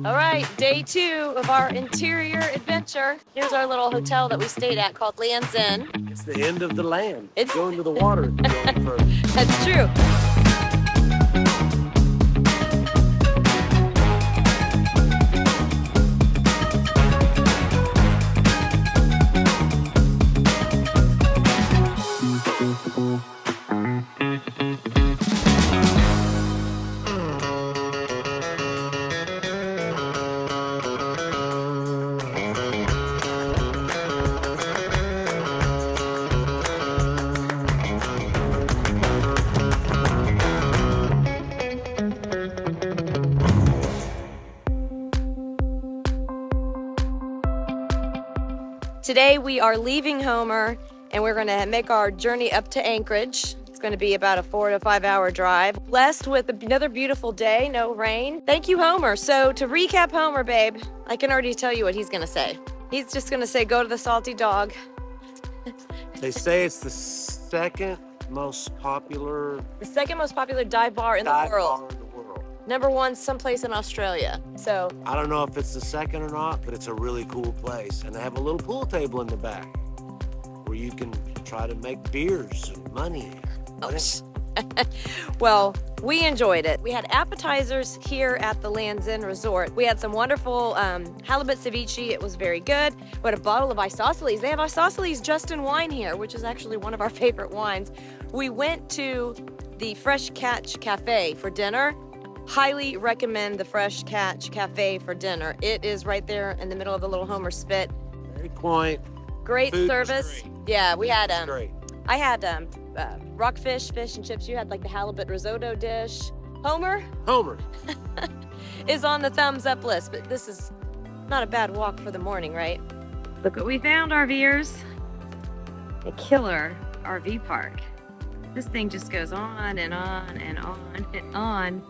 All right, day 2 of our interior adventure. Here's our little hotel that we stayed at called Land's End. It's the end of the land. It's going to the water. Going further. That's true. Today we are leaving Homer and we're going to make our journey up to Anchorage. It's going to be about a 4 to 5 hour drive. Blessed with another beautiful day, no rain. Thank you, Homer. So to recap Homer, babe, I can already tell you what he's going to say. He's just going to say, go to the Salty Dog. They say it's the second most popular dive bar in the world. Number 1, someplace in Australia. So I don't know if it's the second or not, but it's a really cool place. And they have a little pool table in the back where you can try to make beers and money. Well, we enjoyed it. We had appetizers here at the Land's End Resort. We had some wonderful halibut ceviche. It was very good. We had a bottle of isosceles. They have isosceles just in wine here, which is actually one of our favorite wines. We went to the Fresh Catch Cafe for dinner. Highly recommend the Fresh Catch Cafe for dinner. It is right there in the middle of the little Homer Spit. Very quaint. Great Food service. Great. Yeah, we had Great. I had rockfish, fish and chips. You had like the halibut risotto dish. Homer is on the thumbs up list, but this is not a bad walk for the morning, right? Look what we found, RVers. A killer RV park. This thing just goes on and on and on and on.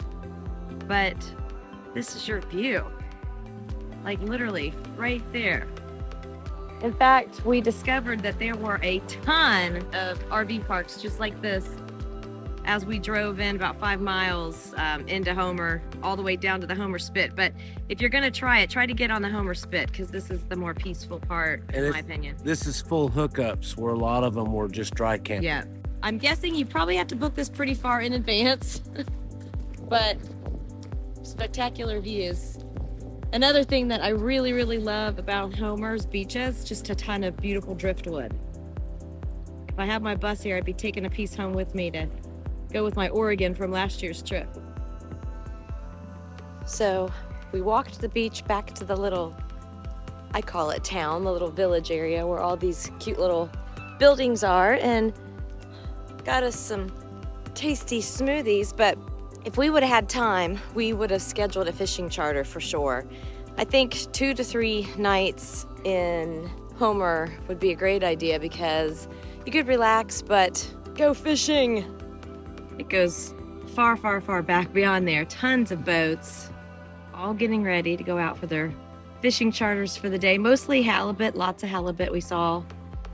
But this is your view. Like literally right there. In fact, we discovered that there were a ton of RV parks just like this as we drove in about 5 miles into Homer, all the way down to the Homer Spit. But if you're gonna try it, try to get on the Homer Spit because this is the more peaceful part, in my opinion. This is full hookups where a lot of them were just dry camping. Yeah, I'm guessing you probably have to book this pretty far in advance, but spectacular views. Another thing that I really, really love about Homer's beaches, just a ton of beautiful driftwood. If I had my bus here, I'd be taking a piece home with me to go with my Oregon from last year's trip. So we walked the beach back to the little, I call it town, the little village area where all these cute little buildings are, and got us some tasty smoothies. But if we would have had time, we would have scheduled a fishing charter for sure. I think 2 to 3 nights in Homer would be a great idea because you could relax, but go fishing. It goes far, far, far back beyond there. Tons of boats, all getting ready to go out for their fishing charters for the day. Mostly halibut, lots of halibut we saw.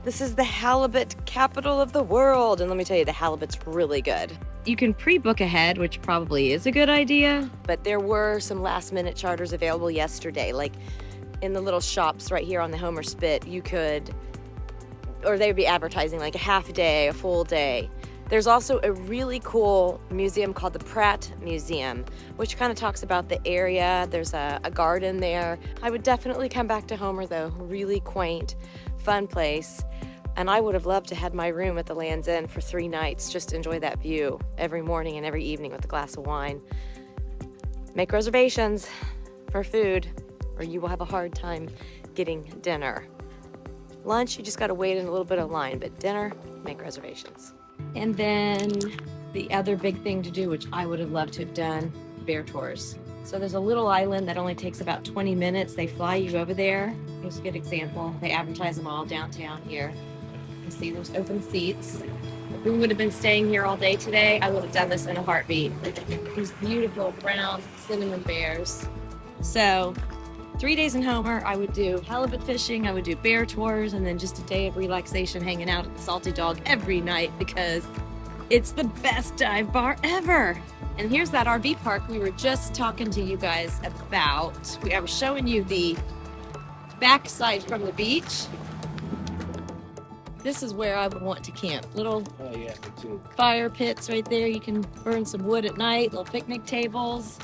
This is the halibut capital of the world. And let me tell you, the halibut's really good. You can pre-book ahead, which probably is a good idea, but there were some last-minute charters available yesterday, like in the little shops right here on the Homer Spit. You could, or they would be advertising like a half day, a full day. There's also a really cool museum called the Pratt Museum, which kind of talks about the area. There's a garden there. I would definitely come back to Homer though. Really quaint, fun place. And I would have loved to have my room at the Land's End for 3 nights, just to enjoy that view every morning and every evening with a glass of wine. Make reservations for food, or you will have a hard time getting dinner. Lunch, you just gotta wait in a little bit of line, but dinner, make reservations. And then the other big thing to do, which I would have loved to have done, bear tours. So there's a little island that only takes about 20 minutes. They fly you over there. Here's a good example. They advertise them all downtown here. You see there's open seats. If we would have been staying here all day today, I would have done this in a heartbeat. These beautiful brown cinnamon bears. So 3 days in Homer, I would do halibut fishing, I would do bear tours, and then just a day of relaxation hanging out at the Salty Dog every night because it's the best dive bar ever. And here's that RV park we were just talking to you guys about. I was showing you the backside from the beach. This is where I would want to camp. Little fire pits right there. You can burn some wood at night, little picnic tables.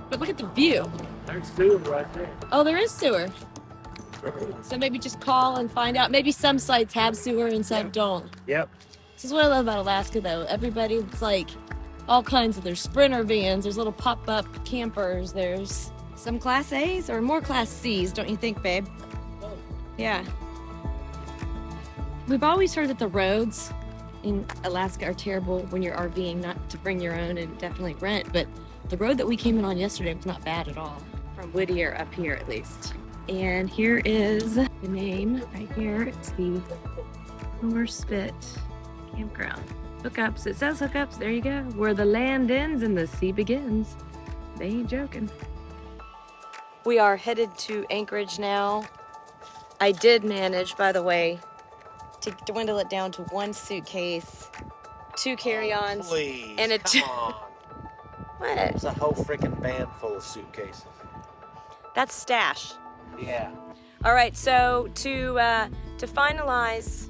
But look at the view. There's sewer right there. Oh, there is sewer. So maybe just call and find out. Maybe some sites have sewer and some don't. Yep. This is what I love about Alaska, though. Everybody, it's like all kinds of, there's Sprinter vans, there's little pop-up campers, there's some Class A's or more Class C's, don't you think, babe? Yeah. We've always heard that the roads in Alaska are terrible when you're RVing, not to bring your own and definitely rent, but the road that we came in on yesterday was not bad at all, from Whittier up here at least. And here is the name right here. It's the Homer Spit Campground. Hookups. It says hookups. There you go. Where the land ends and the sea begins. They ain't joking. We are headed to Anchorage now. I did manage, by the way, to dwindle it down to one suitcase, 2 carry-ons, Please, and a come on. What? It's a whole freaking van full of suitcases. That's stash. Yeah. All right, so to finalize,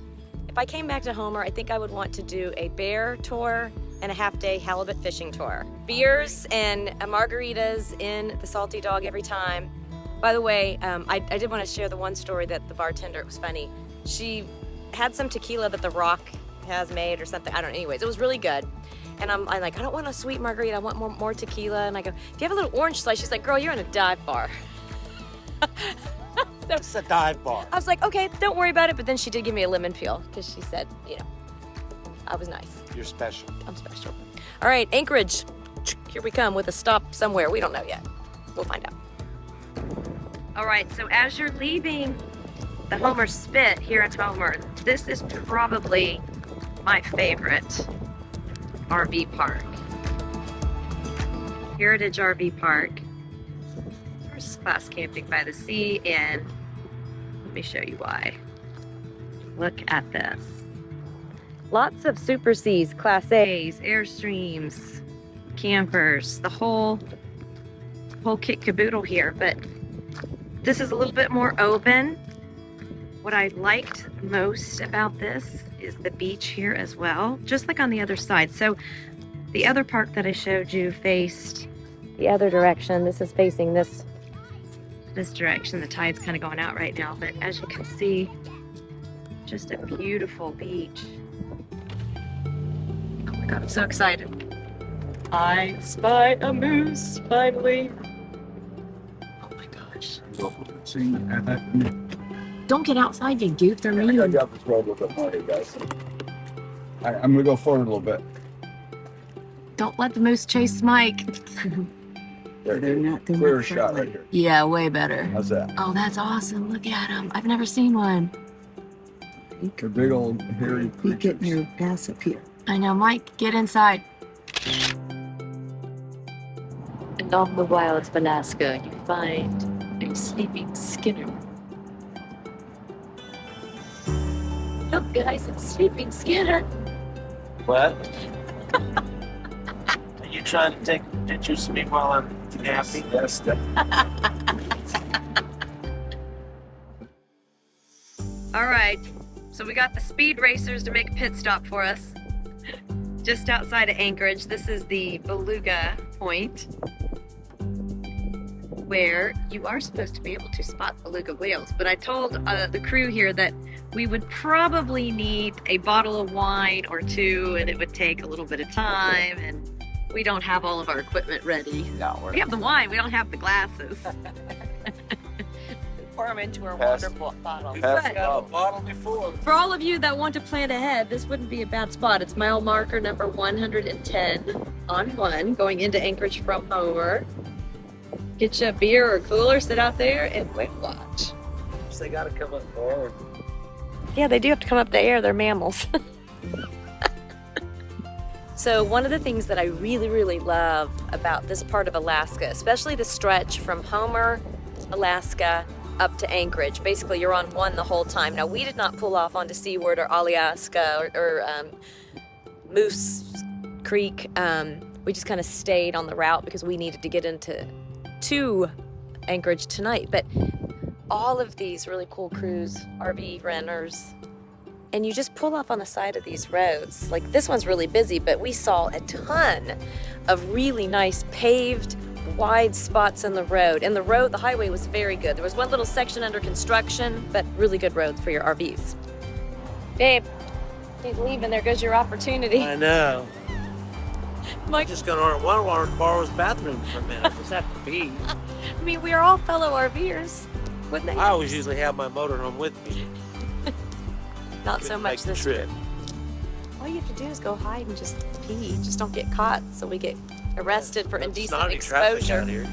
if I came back to Homer, I think I would want to do a bear tour and a half-day halibut fishing tour. Beers and margaritas in the Salty Dog every time. By the way, I did want to share the one story that the bartender, it was funny. She had some tequila that The Rock has made or something. I don't know. Anyways, it was really good. And I'm like, I don't want a sweet margarita. I want more tequila. And I go, if you have a little orange slice, she's like, girl, you're in a dive bar. So, It's a dive bar. I was like, okay, don't worry about it. But then she did give me a lemon peel because she said, you know, I was nice. You're special. I'm special. All right, Anchorage. Here we come with a stop somewhere. We don't know yet. We'll find out. All right, so as you're leaving the Homer Spit here at Homer, this is probably my favorite RV park. Heritage RV Park. First class camping by the sea, and let me show you why. Look at this. Lots of Super Cs, Class A's, Airstreams, campers, the whole kit caboodle here, but this is a little bit more open. What I liked most about this is the beach here as well, just like on the other side. So the other park that I showed you faced the other direction. This is facing this direction. The tide's kind of going out right now, but as you can see, just a beautiful beach. Oh my God, I'm so excited. I spy a moose, finally. Oh my gosh. Don't get outside, you goof. They're mean. I gotta get up this road a little bit more, you guys. All right, I'm gonna go forward a little bit. Don't let the moose chase Mike. There, They're not clear shot right here. Yeah, way better. How's that? Oh, that's awesome. Look at him. I've never seen one. They're big old hairy You get creatures. your ass up here. I know, Mike, get inside. And off the wilds of Alaska, you find a sleeping Skinner. Look, guys, it's sleeping Skinner. What? Are you trying to take pictures of me while I'm napping? Yes, All right, so we got the speed racers to make a pit stop for us. Just outside of Anchorage, this is the Baluga Point, where you are supposed to be able to spot beluga whales. But I told the crew here that we would probably need a bottle of wine or two, and it would take a little bit of time, and we don't have all of our equipment ready. We have the wine, we don't have the glasses. Pour them into our Pass. water bottle. Pass I it got a out. bottle before. For all of you that want to plan ahead, this wouldn't be a bad spot. It's mile marker number 110 on 1 going into Anchorage from Homer. Get you a beer or cooler, sit out there and wait, watch. They gotta come up there. Yeah, they do have to come up the air. They're mammals. So one of the things that I really, really love about this part of Alaska, especially the stretch from Homer, Alaska, up to Anchorage. Basically, you're on 1 the whole time. Now, we did not pull off onto Seward or Alaska or Moose Creek. we just kind of stayed on the route because we needed to get into Anchorage tonight. But all of these really cool cruise RV renters, and you just pull off on the side of these roads. Like this one's really busy, but we saw a ton of really nice paved wide spots in the road. And the highway was very good. There was one little section under construction, but really good roads for your RVs. Babe, he's leaving. There goes your opportunity. I know. Mike, I'm just gonna borrow his bathroom for a minute. Just have to pee. I mean, we are all fellow RVers, wouldn't they? I always usually have my motorhome with me. Not so much Make the this trip. trip. All you have to do is go hide and just pee. Just don't get caught, so we get arrested for There's indecent not any traffic exposure. out here.